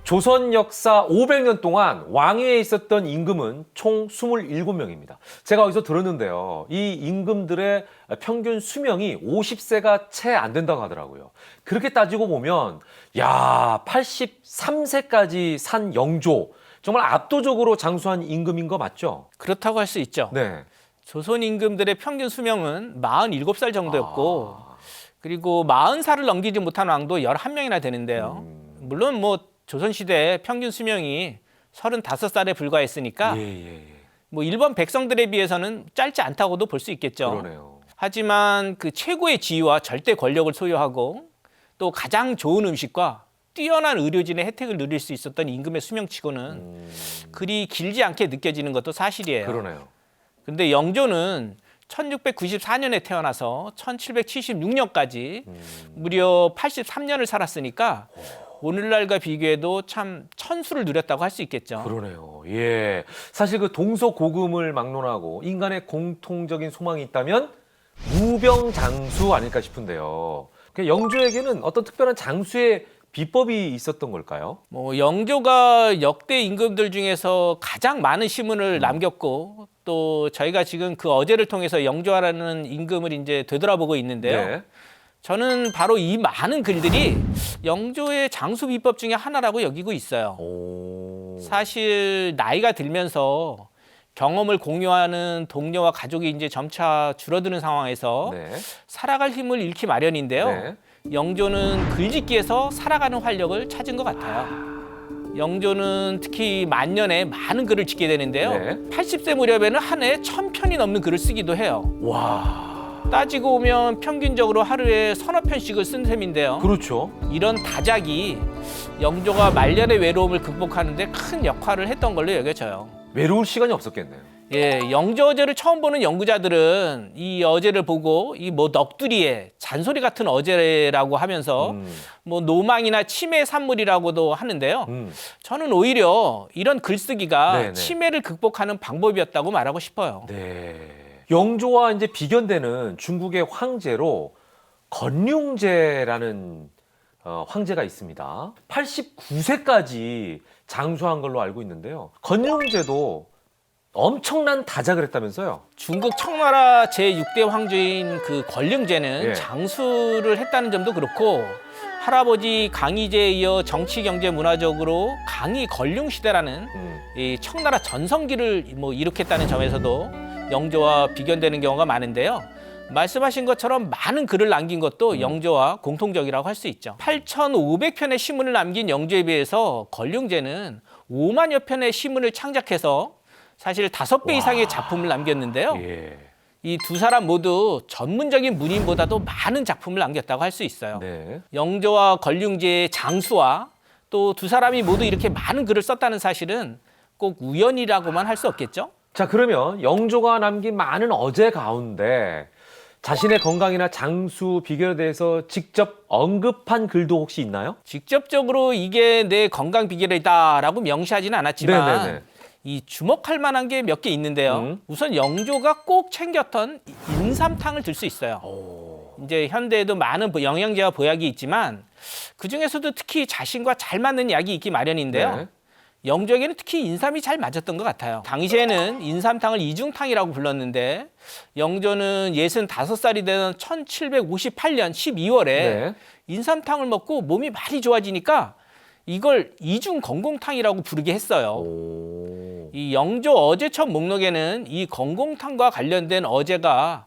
조선 역사 500년 동안 왕위에 있었던 임금은 총 27명입니다. 제가 어디서 들었는데요. 이 임금들의 평균 수명이 50세가 채 안 된다고 하더라고요. 그렇게 따지고 보면 83세까지 산 영조, 정말 압도적으로 장수한 임금인 거 맞죠? 그렇다고 할 수 있죠. 네. 조선 임금들의 평균 수명은 47살 정도였고 그리고 40살을 넘기지 못한 왕도 11명이나 되는데요. 물론 뭐 조선시대 평균 수명이 35살에 불과했으니까 뭐 일본 백성들에 비해서는 짧지 않다고도 볼 수 있겠죠. 그러네요. 하지만 그 최고의 지위와 절대 권력을 소유하고 또 가장 좋은 음식과 뛰어난 의료진의 혜택을 누릴 수 있었던 임금의 수명치고는 그리 길지 않게 느껴지는 것도 사실이에요. 그러네요. 근데 영조는 1694년에 태어나서 1776년까지 무려 83년을 살았으니까 오늘날과 비교해도 참 천수를 누렸다고 할 수 있겠죠. 그러네요. 예. 사실 그 동서고금을 막론하고 인간의 공통적인 소망이 있다면 무병장수 아닐까 싶은데요. 영조에게는 어떤 특별한 장수의 비법이 있었던 걸까요? 뭐 영조가 역대 임금들 중에서 가장 많은 시문을 남겼고 또 저희가 지금 그 어제를 통해서 영조라는 임금을 이제 되돌아보고 있는데요. 네. 저는 바로 이 많은 글들이 영조의 장수 비법 중에 하나라고 여기고 있어요. 오. 사실 나이가 들면서 경험을 공유하는 동료와 가족이 이제 점차 줄어드는 상황에서 네. 살아갈 힘을 잃기 마련인데요. 네. 영조는 글짓기에서 살아가는 활력을 찾은 것 같아요. 영조는 특히 만년에 많은 글을 짓게 되는데요. 네. 80세 무렵에는 한 해에 1000편이 넘는 글을 쓰기도 해요. 와. 따지고 보면 평균적으로 하루에 서너 편씩을 쓴 셈인데요. 그렇죠. 이런 다작이 영조가 말년의 외로움을 극복하는 데 큰 역할을 했던 걸로 여겨져요. 외로울 시간이 없었겠네요. 예, 영조 어제를 처음 보는 연구자들은 이 어제를 보고 이 뭐 넋두리에 잔소리 같은 어제라고 하면서 뭐 노망이나 치매의 산물이라고도 하는데요. 저는 오히려 이런 글쓰기가 네네. 치매를 극복하는 방법이었다고 말하고 싶어요. 네. 영조와 이제 비견되는 중국의 황제로 건륭제라는 황제가 있습니다. 89세까지 장수한 걸로 알고 있는데요. 건륭제도 엄청난 다작을 했다면서요? 중국 청나라 제6대 황제인 그 권릉제는 예. 장수를 했다는 점도 그렇고 할아버지 강희제에 이어 정치, 경제, 문화적으로 강희 권륭 시대라는 이 청나라 전성기를 뭐 일으켰다는 점에서도 영조와 비견되는 경우가 많은데요. 말씀하신 것처럼 많은 글을 남긴 것도 영조와 공통적이라고 할 수 있죠. 8,500편의 시문을 남긴 영조에 비해서 권륭제는 5만여 편의 시문을 창작해서 사실 5배 이상의 작품을 남겼는데요. 예. 이 두 사람 모두 전문적인 문인보다도 많은 작품을 남겼다고 할 수 있어요. 네. 영조와 권륭제의 장수와 또 두 사람이 모두 이렇게 많은 글을 썼다는 사실은 꼭 우연이라고만 할 수 없겠죠? 자, 그러면 영조가 남긴 많은 어제 가운데 자신의 건강이나 장수 비결에 대해서 직접 언급한 글도 혹시 있나요? 직접적으로 이게 내 건강 비결이다라고 명시하지는 않았지만 네네네. 이 주목할 만한 게 몇 개 있는데요. 우선 영조가 꼭 챙겼던 인삼탕을 들 수 있어요. 이제 현대에도 많은 영양제와 보약이 있지만 그중에서도 특히 자신과 잘 맞는 약이 있기 마련인데요. 네. 영조에게는 특히 인삼이 잘 맞았던 것 같아요. 당시에는 인삼탕을 이중탕이라고 불렀는데 영조는 65살이 되는 1758년 12월에 네. 인삼탕을 먹고 몸이 많이 좋아지니까 이걸 이중건공탕이라고 부르게 했어요. 오. 이 영조 어제첩 목록에는 이 건공탕과 관련된 어제가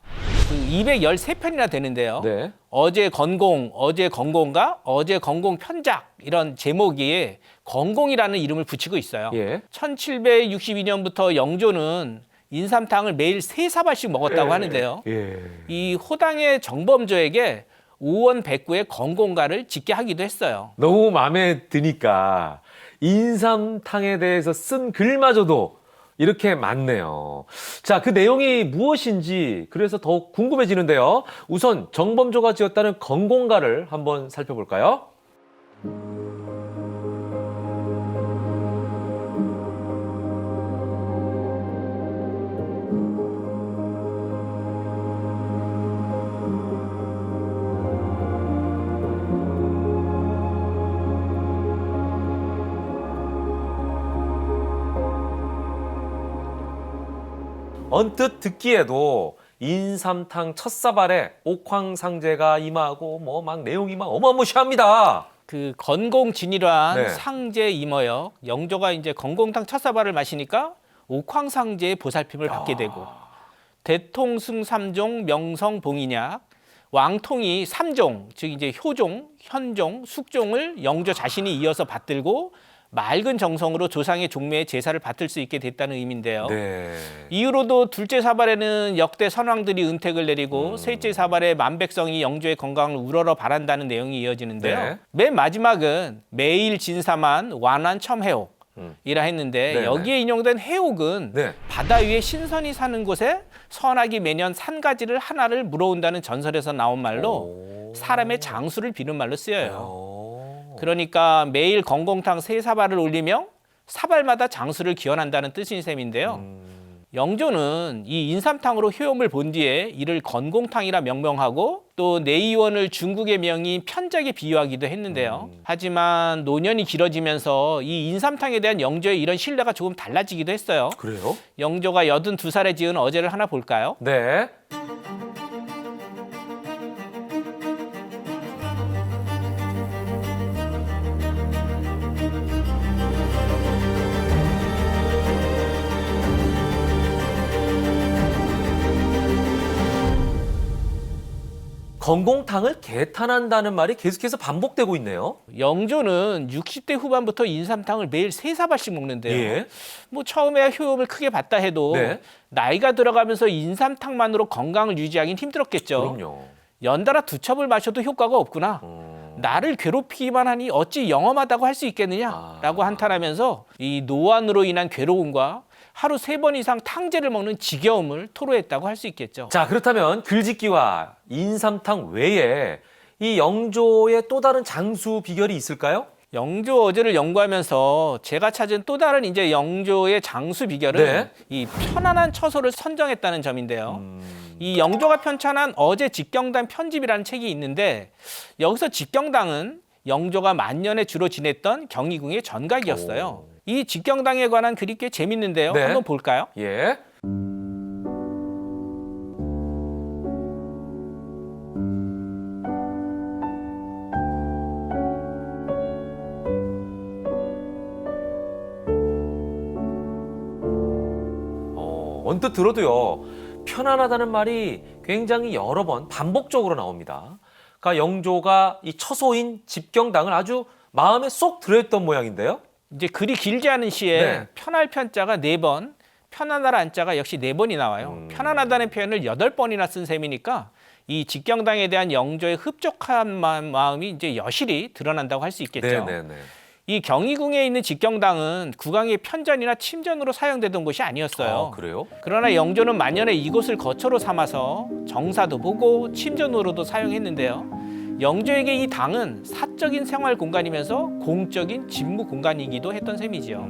그 213편이나 되는데요. 네. 어제 건공, 어제 건공가, 어제 건공 편작 이런 제목에 건공이라는 이름을 붙이고 있어요. 예. 1762년부터 영조는 인삼탕을 매일 3사발씩 먹었다고 하는데요. 예. 이 호당의 정범조에게 오원 백구의 건공가를 짓게 하기도 했어요. 너무 마음에 드니까 인삼탕에 대해서 쓴 글마저도 이렇게 많네요. 자, 그 내용이 무엇인지 그래서 더욱 궁금해지는데요. 우선 정범조가 지었다는 건공가를 한번 살펴볼까요? 언뜻 듣기에도 인삼탕 첫사발에 옥황상제가 임하고 뭐 막 내용이 막 어마무시합니다. 그 건공진일환 네. 상제 임어역 영조가 이제 건공탕 첫사발을 마시니까 옥황상제의 보살핌을 받게 되고 대통승 3종 명성봉이냐 왕통이 3종 즉 이제 효종, 현종, 숙종을 영조 자신이 이어서 받들고 맑은 정성으로 조상의 종묘에 제사를 받들 수 있게 됐다는 의미인데요. 네. 이후로도 둘째 사발에는 역대 선왕들이 은택을 내리고 셋째 사발에 만백성이 영조의 건강을 우러러 바란다는 내용이 이어지는데요. 네. 맨 마지막은 매일 진사만 완환 첨해옥 이라 했는데 네네. 여기에 인용된 해옥은 네. 바다 위에 신선이 사는 곳에 선악이 매년 산가지를 하나를 물어온다는 전설에서 나온 말로 사람의 장수를 비는 말로 쓰여요. 그러니까 매일 건공탕 세 사발을 올리며 사발마다 장수를 기원한다는 뜻인 셈인데요. 영조는 이 인삼탕으로 효험을 본 뒤에 이를 건공탕이라 명명하고 또 내의원을 중국의 명인 편작에 비유하기도 했는데요. 하지만 노년이 길어지면서 이 인삼탕에 대한 영조의 이런 신뢰가 조금 달라지기도 했어요. 그래요? 영조가 82살에 지은 어제를 하나 볼까요? 네. 건공탕을 개탄한다는 말이 계속해서 반복되고 있네요. 영조는 60대 후반부터 인삼탕을 매일 3사발씩 먹는데요. 예. 뭐 처음에 효험을 크게 봤다 해도 네. 나이가 들어가면서 인삼탕만으로 건강을 유지하긴 힘들었겠죠. 그럼요. 연달아 2첩을 마셔도 효과가 없구나. 나를 괴롭히기만 하니 어찌 영험하다고 할 수 있겠느냐라고 한탄하면서 이 노안으로 인한 괴로움과 하루 3번 이상 탕제를 먹는 지겨움을 토로했다고 할 수 있겠죠. 자, 그렇다면 글짓기와 인삼탕 외에 이 영조의 또 다른 장수 비결이 있을까요? 영조 어제를 연구하면서 제가 찾은 또 다른 이제 영조의 장수 비결은 네. 이 편안한 처소를 선정했다는 점인데요. 이 영조가 편찬한 어제 직경당 편집이라는 책이 있는데 여기서 직경당은 영조가 만년에 주로 지냈던 경희궁의 전각이었어요. 이 직경당에 관한 글이 꽤 재밌는데요. 네. 한번 볼까요? 예. 언뜻 들어도요, 편안하다는 말이 굉장히 여러 번 반복적으로 나옵니다. 그러니까 영조가 이 처소인 집경당을 아주 마음에 쏙 들어있던 모양인데요. 이제 글이 길지 않은 시에 네. 편할 편자가 4번, 편안할 안자가 역시 4번이 나와요. 편안하다는 표현을 8번이나 쓴 셈이니까 이 직경당에 대한 영조의 흡족한 마음이 이제 여실히 드러난다고 할 수 있겠죠. 네네네. 이 경희궁에 있는 직경당은 국왕의 편전이나 침전으로 사용되던 곳이 아니었어요. 아, 그래요? 그러나 영조는 만년에 이곳을 거처로 삼아서 정사도 보고 침전으로도 사용했는데요. 영조에게 이 당은 사적인 생활 공간이면서 공적인 직무 공간이기도 했던 셈이지요.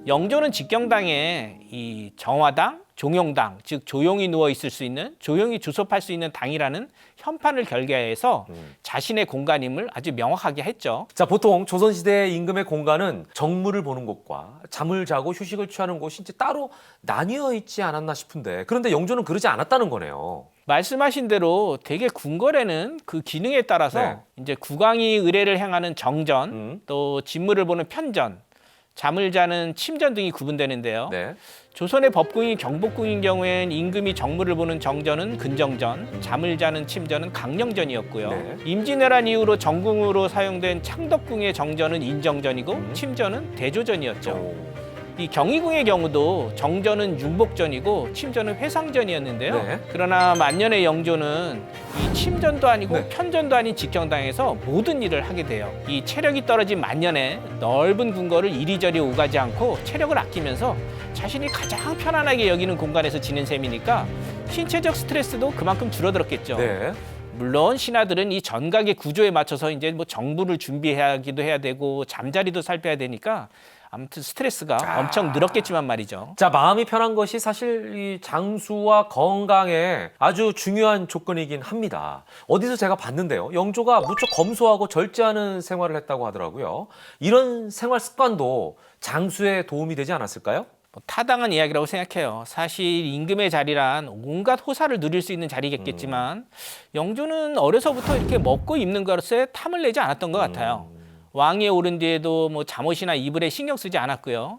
영조는 직경당에 이 정화당, 종용당, 즉 조용히 누워 있을 수 있는, 조용히 주섭할 수 있는 당이라는 현판을 결계해서 자신의 공간임을 아주 명확하게 했죠. 자, 보통 조선시대 임금의 공간은 정무를 보는 곳과 잠을 자고 휴식을 취하는 곳이 이제 따로 나뉘어 있지 않았나 싶은데, 그런데 영조는 그러지 않았다는 거네요. 말씀하신 대로 대개 궁궐에는 그 기능에 따라서 네. 이제 국왕이 의례를 행하는 정전, 또 직무를 보는 편전, 잠을 자는 침전 등이 구분되는데요. 네. 조선의 법궁이 경복궁인 경우엔 임금이 정무를 보는 정전은 근정전, 잠을 자는 침전은 강령전이었고요. 네. 임진왜란 이후로 정궁으로 사용된 창덕궁의 정전은 인정전이고 침전은 대조전이었죠. 이 경희궁의 경우도 정전은 융복전이고 침전은 회상전이었는데요. 네. 그러나 만년의 영조는 이 침전도 아니고 네. 편전도 아닌 직경당에서 모든 일을 하게 돼요. 이 체력이 떨어진 만년에 넓은 궁궐을 이리저리 오가지 않고 체력을 아끼면서 자신이 가장 편안하게 여기는 공간에서 지낸 셈이니까 신체적 스트레스도 그만큼 줄어들었겠죠. 네. 물론 신하들은 이 전각의 구조에 맞춰서 이제 뭐 정부를 준비하기도 해야 되고 잠자리도 살펴야 되니까 아무튼 스트레스가 엄청 늘었겠지만 말이죠. 자, 마음이 편한 것이 사실 이 장수와 건강에 아주 중요한 조건이긴 합니다. 어디서 제가 봤는데요. 영조가 무척 검소하고 절제하는 생활을 했다고 하더라고요. 이런 생활 습관도 장수에 도움이 되지 않았을까요? 뭐 타당한 이야기라고 생각해요. 사실 임금의 자리란 온갖 호사를 누릴 수 있는 자리겠지만 영조는 어려서부터 이렇게 먹고 입는 것에 탐을 내지 않았던 것 같아요. 왕위에 오른 뒤에도 뭐 잠옷이나 이불에 신경 쓰지 않았고요.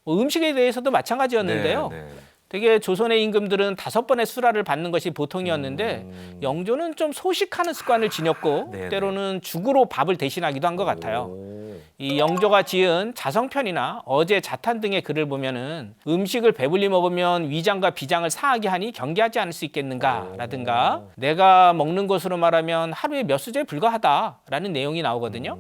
뭐 음식에 대해서도 마찬가지였는데요. 네, 네. 되게 조선의 임금들은 5번의 수라를 받는 것이 보통이었는데 영조는 좀 소식하는 습관을 지녔고 네네. 때로는 죽으로 밥을 대신하기도 한 것 같아요. 오. 이 영조가 지은 자성편이나 어제 자탄 등의 글을 보면은 음식을 배불리 먹으면 위장과 비장을 상하게 하니 경계하지 않을 수 있겠는가라든가 내가 먹는 것으로 말하면 하루에 몇 수제에 불과하다라는 내용이 나오거든요.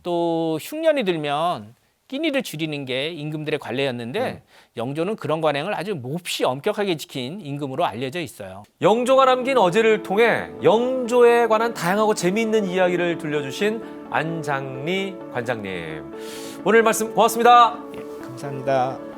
또 흉년이 들면 끼니를 줄이는 게 임금들의 관례였는데 영조는 그런 관행을 아주 몹시 엄격하게 지킨 임금으로 알려져 있어요. 영조가 남긴 어제를 통해 영조에 관한 다양하고 재미있는 이야기를 들려주신 안장리 관장님. 오늘 말씀 고맙습니다. 감사합니다.